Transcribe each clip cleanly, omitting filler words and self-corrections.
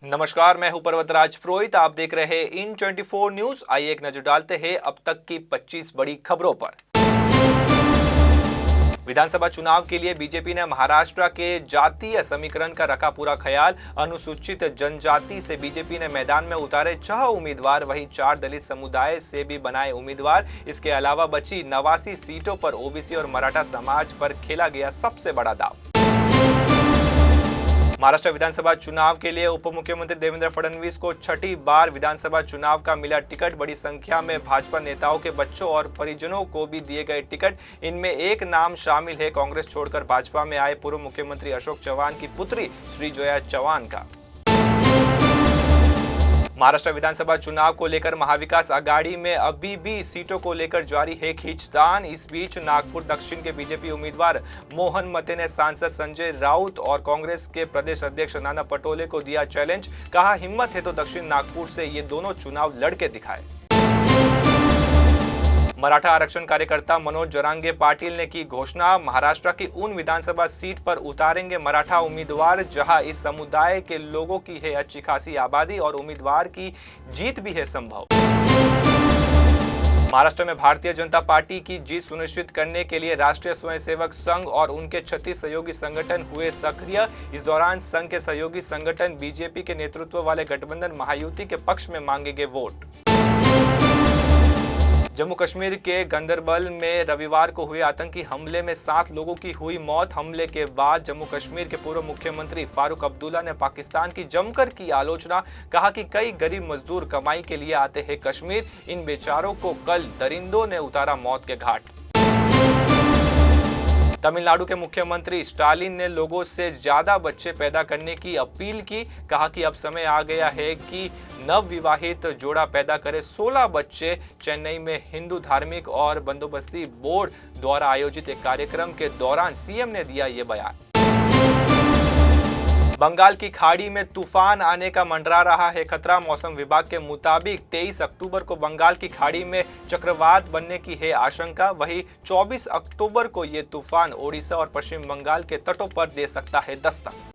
नमस्कार, मैं हूं पर्वतराज पुरोहित। आप देख रहे हैं इन 24 न्यूज। आइए एक नजर डालते हैं अब तक की 25 बड़ी खबरों पर। विधानसभा चुनाव के लिए बीजेपी ने महाराष्ट्र के जातीय समीकरण का रखा पूरा ख्याल। अनुसूचित जनजाति से बीजेपी ने मैदान में उतारे 6 उम्मीदवार, वहीं 4 दलित समुदाय से भी बनाए उम्मीदवार। इसके अलावा बची 89 सीटों पर ओबीसी और मराठा समाज पर खेला गया सबसे बड़ा दांव। महाराष्ट्र विधानसभा चुनाव के लिए उप मुख्यमंत्री देवेंद्र फडणवीस को छठी बार विधानसभा चुनाव का मिला टिकट। बड़ी संख्या में भाजपा नेताओं के बच्चों और परिजनों को भी दिए गए टिकट। इनमें एक नाम शामिल है कांग्रेस छोड़कर भाजपा में आए पूर्व मुख्यमंत्री अशोक चव्हाण की पुत्री श्रीजोया चव्हाण का। महाराष्ट्र विधानसभा चुनाव को लेकर महाविकास आघाड़ी में अभी भी सीटों को लेकर जारी है खींचतान। इस बीच नागपुर दक्षिण के बीजेपी उम्मीदवार मोहन मते ने सांसद संजय राउत और कांग्रेस के प्रदेश अध्यक्ष नाना पटोले को दिया चैलेंज। कहा, हिम्मत है तो दक्षिण नागपुर से ये दोनों चुनाव लड़के दिखाए। मराठा आरक्षण कार्यकर्ता मनोज जरांगे पाटिल ने की घोषणा। महाराष्ट्र की उन विधानसभा सीट पर उतारेंगे मराठा उम्मीदवार जहां इस समुदाय के लोगों की है अच्छी खासी आबादी और उम्मीदवार की जीत भी है संभव। महाराष्ट्र में भारतीय जनता पार्टी की जीत सुनिश्चित करने के लिए राष्ट्रीय स्वयंसेवक संघ और उनके 36 सहयोगी संगठन हुए सक्रिय। इस दौरान संघ के सहयोगी संगठन बीजेपी के नेतृत्व वाले गठबंधन महायुति के पक्ष में मांगेंगे वोट। जम्मू कश्मीर के गंदरबल में रविवार को हुए आतंकी हमले में 7 लोगों की हुई मौत। हमले के बाद जम्मू कश्मीर के पूर्व मुख्यमंत्री फारूक अब्दुल्ला ने पाकिस्तान की जमकर की आलोचना। कहा कि कई गरीब मजदूर कमाई के लिए आते हैं कश्मीर, इन बेचारों को कल दरिंदों ने उतारा मौत के घाट। तमिलनाडु के मुख्यमंत्री स्टालिन ने लोगों से ज्यादा बच्चे पैदा करने की अपील की। कहा कि अब समय आ गया है कि नवविवाहित जोड़ा पैदा करे 16 बच्चे। चेन्नई में हिंदू धार्मिक और बंदोबस्ती बोर्ड द्वारा आयोजित एक कार्यक्रम के दौरान सीएम ने दिया ये बयान। बंगाल की खाड़ी में तूफान आने का मंडरा रहा है खतरा। मौसम विभाग के मुताबिक 23 अक्टूबर को बंगाल की खाड़ी में चक्रवात बनने की है आशंका। वहीं 24 अक्टूबर को ये तूफान ओडिशा और पश्चिम बंगाल के तटों पर दे सकता है दस्तक।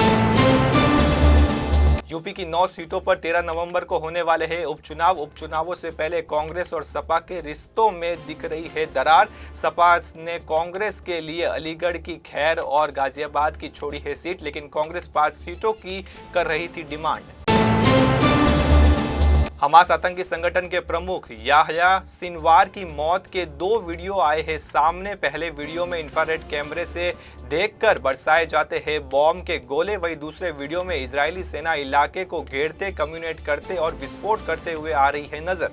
यूपी की 9 सीटों पर 13 नवंबर को होने वाले हैं उपचुनाव। उपचुनावों से पहले कांग्रेस और सपा के रिश्तों में दिख रही है दरार। सपा ने कांग्रेस के लिए अलीगढ़ की खैर और गाजियाबाद की छोड़ी है सीट, लेकिन कांग्रेस 5 सीटों की कर रही थी डिमांड। हमास आतंकी संगठन के प्रमुख याह्या सिनवार की मौत के 2 वीडियो आए हैं सामने। पहले वीडियो में इंफ्रारेड कैमरे से देखकर बरसाए जाते हैं बॉम्ब के गोले, वहीं दूसरे वीडियो में इजरायली सेना इलाके को घेरते, कम्युनिकेट करते और विस्फोट करते हुए आ रही है नजर।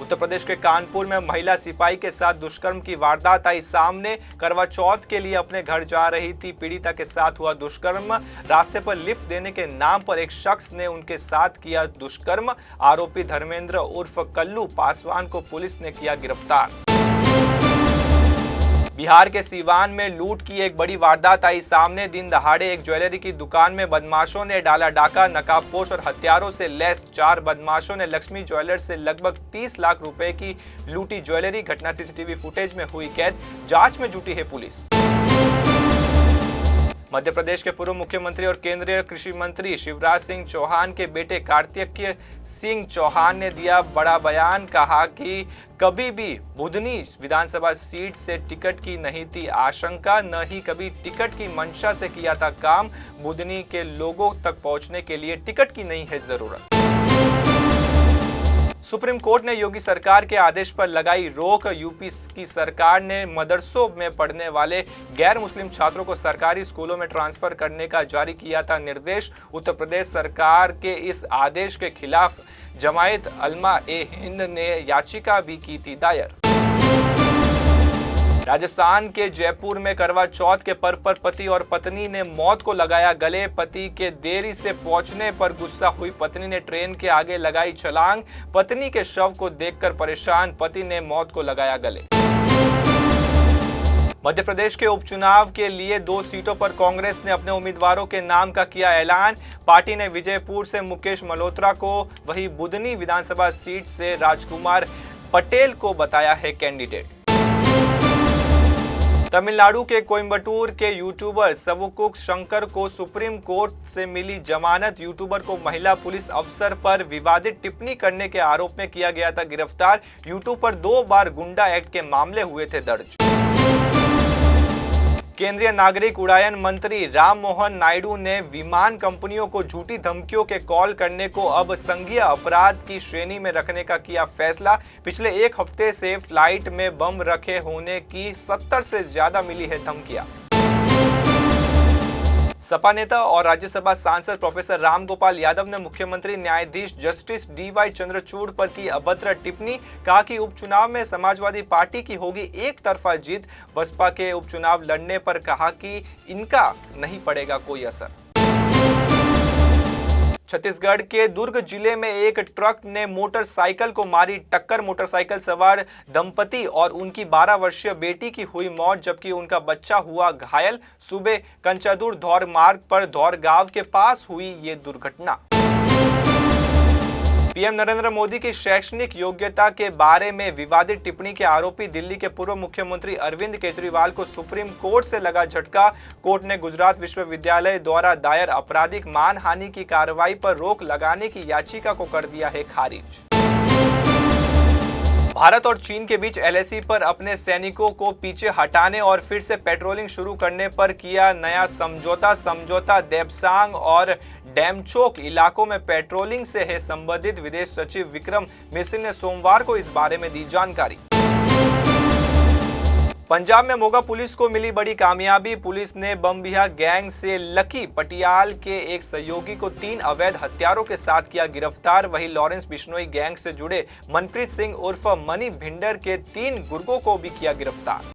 उत्तर प्रदेश के कानपुर में महिला सिपाही के साथ दुष्कर्म की वारदात आई सामने। करवा चौथ के लिए अपने घर जा रही थी पीड़िता के साथ हुआ दुष्कर्म। रास्ते पर लिफ्ट देने के नाम पर एक शख्स ने उनके साथ किया दुष्कर्म। आरोपी धर्मेंद्र उर्फ कल्लू पासवान को पुलिस ने किया गिरफ्तार। बिहार के सीवान में लूट की एक बड़ी वारदात आई सामने। दिन दहाड़े एक ज्वेलरी की दुकान में बदमाशों ने डाला डाका। नकाबपोश और हथियारों से लैस 4 बदमाशों ने लक्ष्मी ज्वेलर्स से लगभग 30 लाख रुपए की लूटी ज्वेलरी। घटना सीसीटीवी फुटेज में हुई कैद। जांच में जुटी है पुलिस। मध्य प्रदेश के पूर्व मुख्यमंत्री और केंद्रीय कृषि मंत्री शिवराज सिंह चौहान के बेटे कार्तिकेय सिंह चौहान ने दिया बड़ा बयान। कहा कि कभी भी बुधनी विधानसभा सीट से टिकट की नहीं थी आशंका, न ही कभी टिकट की मंशा से किया था काम। बुधनी के लोगों तक पहुंचने के लिए टिकट की नहीं है जरूरत। सुप्रीम कोर्ट ने योगी सरकार के आदेश पर लगाई रोक। यूपी की सरकार ने मदरसों में पढ़ने वाले गैर मुस्लिम छात्रों को सरकारी स्कूलों में ट्रांसफर करने का जारी किया था निर्देश। उत्तर प्रदेश सरकार के इस आदेश के खिलाफ जमायत उलमा ए हिंद ने याचिका भी की थी दायर। राजस्थान के जयपुर में करवा चौथ के पर्व पर पति और पत्नी ने मौत को लगाया गले। पति के देरी से पहुंचने पर गुस्सा हुई पत्नी ने ट्रेन के आगे लगाई छलांग। पत्नी के शव को देखकर परेशान पति ने मौत को लगाया गले। मध्य प्रदेश के उपचुनाव के लिए 2 सीटों पर कांग्रेस ने अपने उम्मीदवारों के नाम का किया ऐलान। पार्टी ने विजयपुर से मुकेश मल्होत्रा को, वहीं बुधनी विधानसभा सीट से राजकुमार पटेल को बताया है कैंडिडेट। तमिलनाडु के कोयम्बटूर के यूट्यूबर सवुकुक शंकर को सुप्रीम कोर्ट से मिली जमानत। यूट्यूबर को महिला पुलिस अफसर पर विवादित टिप्पणी करने के आरोप में किया गया था गिरफ्तार। यूट्यूब पर 2 बार गुंडा एक्ट के मामले हुए थे दर्ज। केंद्रीय नागरिक उड्डयन मंत्री राम मोहन नायडू ने विमान कंपनियों को झूठी धमकियों के कॉल करने को अब संज्ञेय अपराध की श्रेणी में रखने का किया फैसला। पिछले 1 हफ्ते से फ्लाइट में बम रखे होने की 70 से ज्यादा मिली है धमकियां। सपा नेता और राज्यसभा सांसद प्रोफेसर रामगोपाल यादव ने मुख्यमंत्री न्यायाधीश जस्टिस DY चंद्रचूड़ पर की अभद्र टिप्पणी। कहा कि उपचुनाव में समाजवादी पार्टी की होगी एक तरफा जीत। बसपा के उपचुनाव लड़ने पर कहा कि इनका नहीं पड़ेगा कोई असर। छत्तीसगढ़ के दुर्ग जिले में एक ट्रक ने मोटरसाइकिल को मारी टक्कर। मोटरसाइकिल सवार दंपति और उनकी 12 वर्षीय बेटी की हुई मौत, जबकि उनका बच्चा हुआ घायल। सुबह कंचादूर धौर मार्ग पर धौर गांव के पास हुई ये दुर्घटना। पीएम नरेंद्र मोदी की शैक्षणिक योग्यता के बारे में विवादित टिप्पणी के आरोपी दिल्ली के पूर्व मुख्यमंत्री अरविंद केजरीवाल को सुप्रीम कोर्ट से लगा झटका। कोर्ट ने गुजरात विश्वविद्यालय द्वारा दायर आपराधिक मानहानि की कार्रवाई पर रोक लगाने की याचिका को कर दिया है खारिज। भारत और चीन के बीच LAC पर अपने सैनिकों को पीछे हटाने और फिर से पेट्रोलिंग शुरू करने पर किया नया समझौता देपसांग और डैमचोक इलाकों में पेट्रोलिंग से है संबंधित। विदेश सचिव विक्रम मिस्री ने सोमवार को इस बारे में दी जानकारी। पंजाब में मोगा पुलिस को मिली बड़ी कामयाबी। पुलिस ने बमबिहा गैंग से लकी पटियाल के एक सहयोगी को 3 अवैध हथियारों के साथ किया गिरफ्तार। वहीं लॉरेंस बिश्नोई गैंग से जुड़े मनप्रीत सिंह उर्फ मनी भिंडर के 3 गुर्गों को भी किया गिरफ्तार।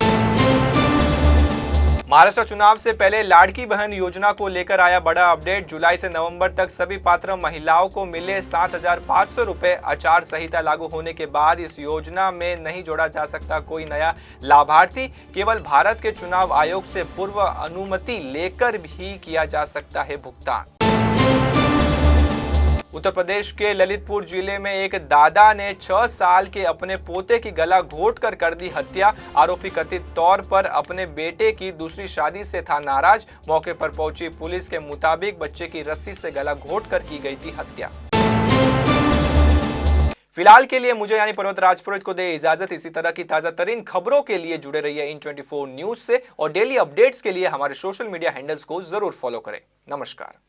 महाराष्ट्र चुनाव से पहले लाड़की बहन योजना को लेकर आया बड़ा अपडेट। जुलाई से नवंबर तक सभी पात्र महिलाओं को मिले 7,500 रुपए। आचार संहिता लागू होने के बाद इस योजना में नहीं जोड़ा जा सकता कोई नया लाभार्थी। केवल भारत के चुनाव आयोग से पूर्व अनुमति लेकर भी किया जा सकता है भुगतान। उत्तर प्रदेश के ललितपुर जिले में एक दादा ने 6 साल के अपने पोते की गला घोंटकर कर दी हत्या। आरोपी कथित तौर पर अपने बेटे की दूसरी शादी से था नाराज। मौके पर पहुंची पुलिस के मुताबिक बच्चे की रस्सी से गला घोंटकर की गई थी हत्या। फिलहाल के लिए मुझे यानी पर्वत राजपुरोहित को दे इजाजत। इसी तरह की ताजा तरीन खबरों के लिए जुड़े रहिए इन 24 न्यूज से और डेली अपडेट्स के लिए हमारे सोशल मीडिया हैंडल्स को जरूर फॉलो करें। नमस्कार।